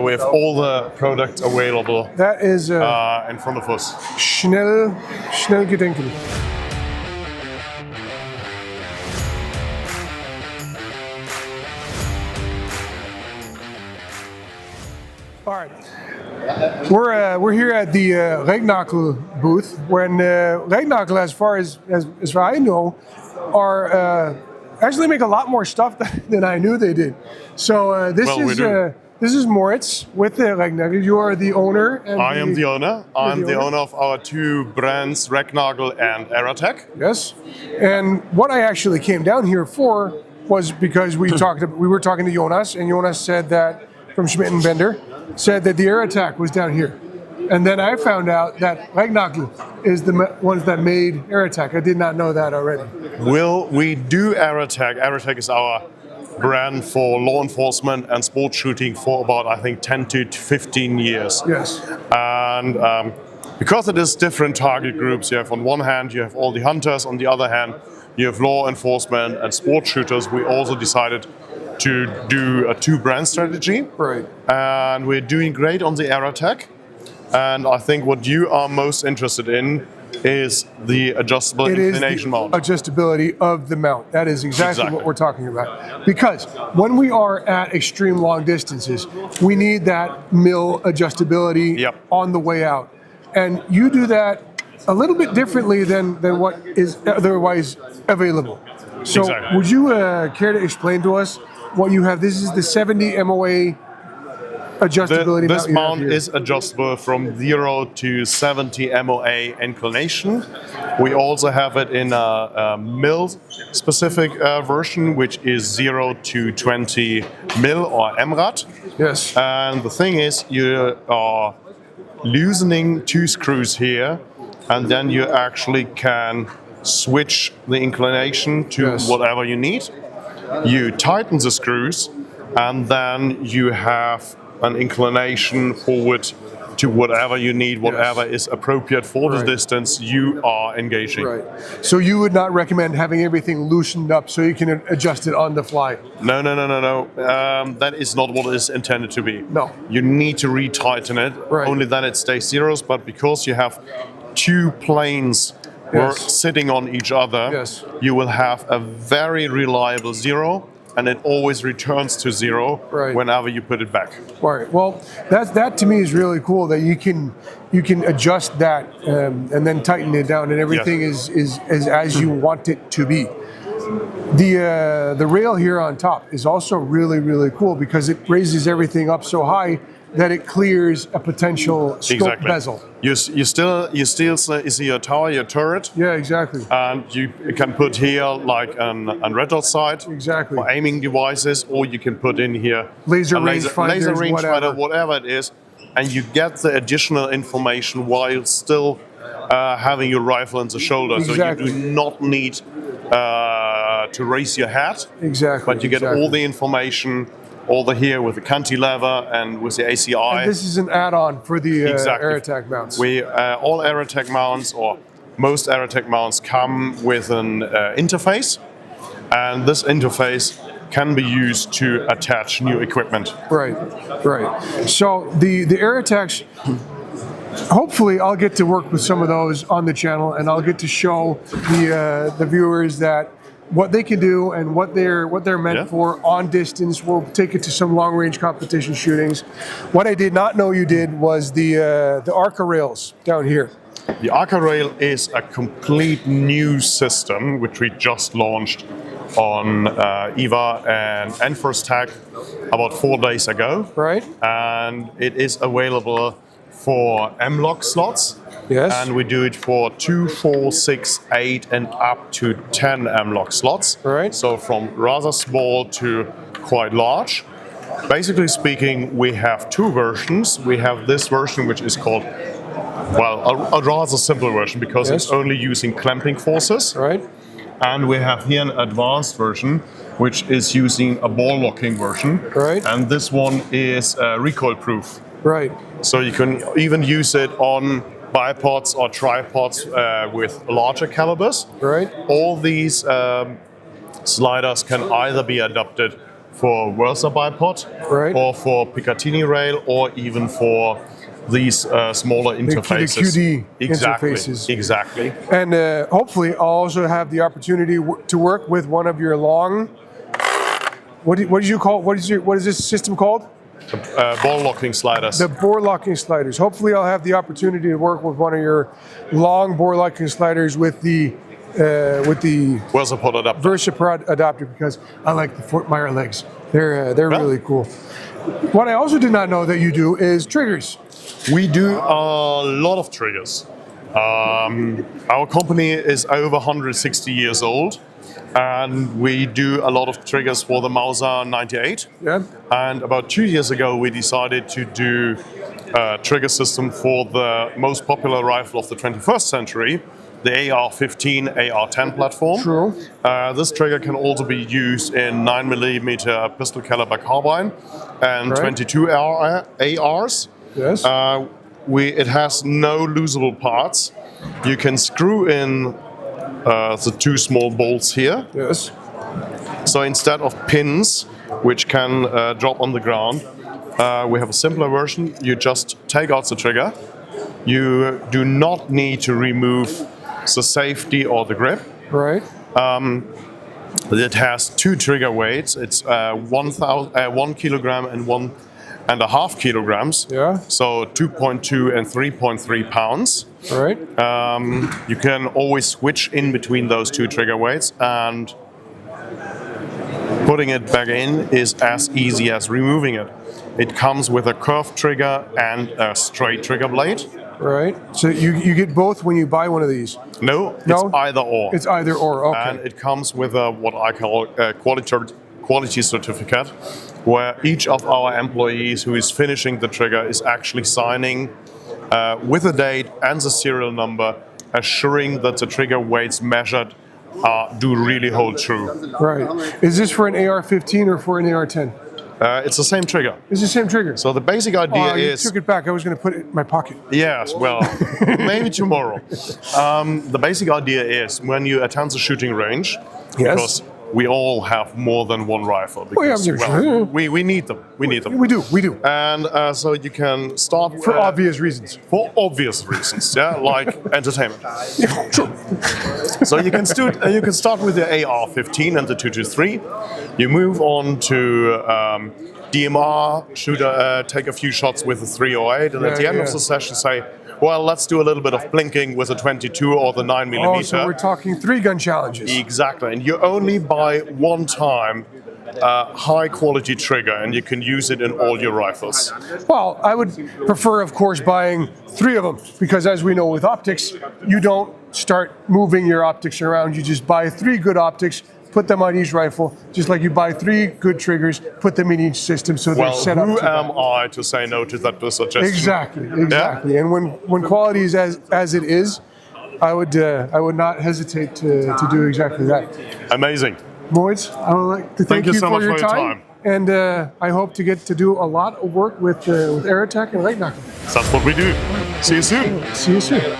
We have all the products available. That is in front of us. schnell gedenken. All right, we're here at the Recknagel booth. When Recknagel, as far as I know, are actually make a lot more stuff than I knew they did. So this is Moritz with the Recknagel. You are the owner. And I am the owner. I'm the owner of our two brands, Recknagel and ERATAC. Yes, and what I actually came down here for was because we were talking to Jonas, and Jonas said that from Schmidt and Bender said that the ERATAC was down here. And then I found out that Recknagel is the ones that made ERATAC. I did not know that already. Well, we do ERATAC. ERATAC is our brand for law enforcement and sports shooting for about, I think, 10 to 15 years. Yes. And because it is different target groups, you have on one hand, you have all the hunters, on the other hand, you have law enforcement and sports shooters. We also decided to do a two-brand strategy. Right. And we're doing great on the ERATAC. And I think what you are most interested in is the adjustable inclination mount. Adjustability of the mount. That is exactly what we're talking about. Because when we are at extreme long distances, we need that mill adjustability on the way out. And you do that a little bit differently than what is otherwise available. So would you care to explain to us what you have? This is the 70 MOA adjustability This mount is adjustable from 0 to 70 MOA inclination. We also have it in a mill-specific version, which is 0 to 20 mil or MRAT. Yes. And the thing is, you are loosening two screws here, and then you actually can switch the inclination to whatever you need. You tighten the screws, and then you have an inclination forward to whatever you need, whatever is appropriate for the distance you are engaging. Right. So you would not recommend having everything loosened up so you can adjust it on the fly? No. That is not what it is intended to be. No. You need to retighten it. Right. Only then it stays zeros, but because you have two planes sitting on each other, you will have a very reliable zero, and it always returns to zero whenever you put it back. Right. Well, that to me is really cool that you can adjust that and then tighten it down, and everything is as you want it to be. The rail here on top is also really cool because it raises everything up so high that it clears a potential scope bezel. You still see your tower, your turret. Yeah, exactly. And you can put here like an red sight for aiming devices, or you can put in here laser rangefinder, whatever it is, and you get the additional information while still having your rifle on the shoulder. So you do not need to raise your head. But you get all the information over here with the cantilever and with the ACI. And this is an add-on for the ERATAC mounts. All ERATAC mounts, or most ERATAC mounts, come with an interface, and this interface can be used to attach new equipment. Right. So the ERATACs, hopefully I'll get to work with some of those on the channel, and I'll get to show the viewers that what they can do and what they're meant for on distance. We'll take it to some long-range competition shootings. What I did not know you did was the arca rails down here. The arca rail is a complete new system which we just launched on IWA and ENFORCE-TAC about 4 days ago. Right. And it is available for M-LOK slots. Yes. And we do it for 2, 4, 6, 8, and up to 10 M-LOK slots. Right. So from rather small to quite large. Basically speaking, we have two versions. We have this version, which is called, a rather simple version because it's only using clamping forces. Right. And we have here an advanced version, which is using a ball locking version. Right. And this one is recoil proof. Right. So you can even use it on bipods or tripods with larger calibers. Right. All these sliders can either be adapted for Versa bipod, right, or for Picatinny rail, or even for these smaller interfaces. The QD exactly, interfaces. Exactly. And hopefully I'll also have the opportunity to work with one of your long, what did you call, what is this system called? Ball locking sliders. The bore locking sliders. Hopefully I'll have the opportunity to work with one of your long bore locking sliders with the VersaPod adapter, because I like the Fort Meyer legs. They're really cool. What I also did not know that you do is triggers. We do a lot of triggers. Our company is over 160 years old, and we do a lot of triggers for the Mauser 98. Yeah. And about 2 years ago, we decided to do a trigger system for the most popular rifle of the 21st century, the AR-15, AR-10 platform. True. This trigger can also be used in 9mm pistol caliber carbine and 22 ARs. Yes. It has no looseable parts. You can screw in the two small bolts here. Yes. So instead of pins, which can drop on the ground, we have a simpler version. You just take out the trigger. You do not need to remove the safety or the grip. Right. It has two trigger weights. It's 1 kilogram and 1.5 kilograms. Yeah. So 2.2 and 3.3 pounds. Right. You can always switch in between those two trigger weights, and putting it back in is as easy as removing it. It comes with a curved trigger and a straight trigger blade. Right. So you get both when you buy one of these? No, it's either or. It's either or, okay. And it comes with what I call a quality certificate, where each of our employees who is finishing the trigger is actually signing with a date and the serial number, assuring that the trigger weights measured do really hold true. Right. Is this for an AR-15 or for an AR-10? It's the same trigger. It's the same trigger. So the basic idea is... You took it back. I was going to put it in my pocket. Yes, well, maybe tomorrow. The basic idea is when you attend the shooting range, because we all have more than one rifle. Because, we need them. We need them. We do. And so you can start... For obvious reasons. For obvious reasons, yeah, like entertainment. Sure. So you can start with the AR-15 and the 223. You move on to DMR, take a few shots with the 308, and at the end of the session say, well, let's do a little bit of blinking with the 22 or the 9mm. Oh, so we're talking 3-gun challenges. Exactly, and you only buy one time high-quality trigger, and you can use it in all your rifles. Well, I would prefer, of course, buying 3 of them, because as we know with optics, you don't start moving your optics around. You just buy 3 good optics, put them on each rifle, just like you buy 3 good triggers, put them in each system so they're set up. Who am I to say no to that suggestion? Exactly. Yeah? And when quality is as it is, I would not hesitate to do exactly that. Amazing. Moritz, I would like to thank you so for your time. And I hope to get to do a lot of work with ERATAC and Recknagel. That's what we do. See you soon. See you soon.